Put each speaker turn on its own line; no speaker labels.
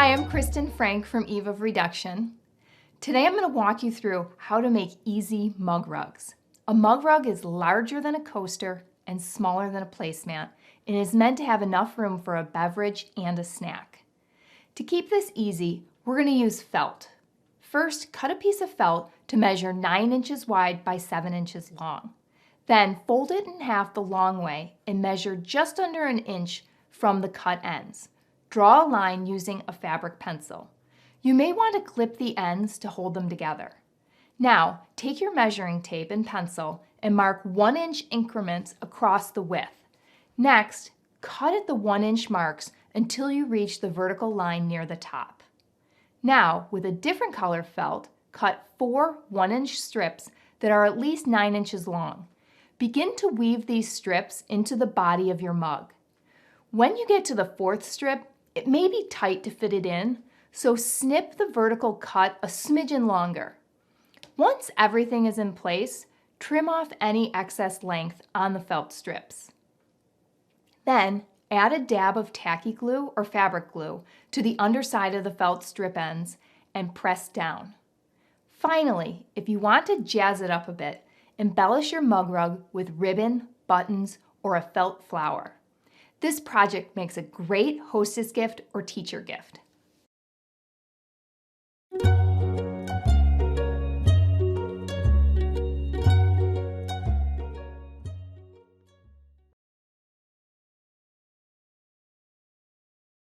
Hi, I'm Kristen Frank from Eve of Reduction. Today I'm going to walk you through how to make easy mug rugs. A mug rug is larger than a coaster and smaller than a placemat and is meant to have enough room for a beverage and a snack. To keep this easy, we're going to use felt. First, cut a piece of felt to measure 9 inches wide by 7 inches long. Then fold it in half the long way and measure just under an inch from the cut ends. Draw a line using a fabric pencil. You may want to clip the ends to hold them together. Now, take your measuring tape and pencil and mark 1-inch increments across the width. Next, cut at the 1-inch marks until you reach the vertical line near the top. Now, with a different color felt, cut 4 1-inch strips that are at least 9 inches long. Begin to weave these strips into the body of your mug. When you get to the 4th strip, it may be tight to fit it in, so snip the vertical cut a smidgen longer. Once everything is in place, trim off any excess length on the felt strips. Then, add a dab of tacky glue or fabric glue to the underside of the felt strip ends and press down. Finally, if you want to jazz it up a bit, embellish your mug rug with ribbon, buttons, or a felt flower. This project makes a great hostess gift or teacher gift.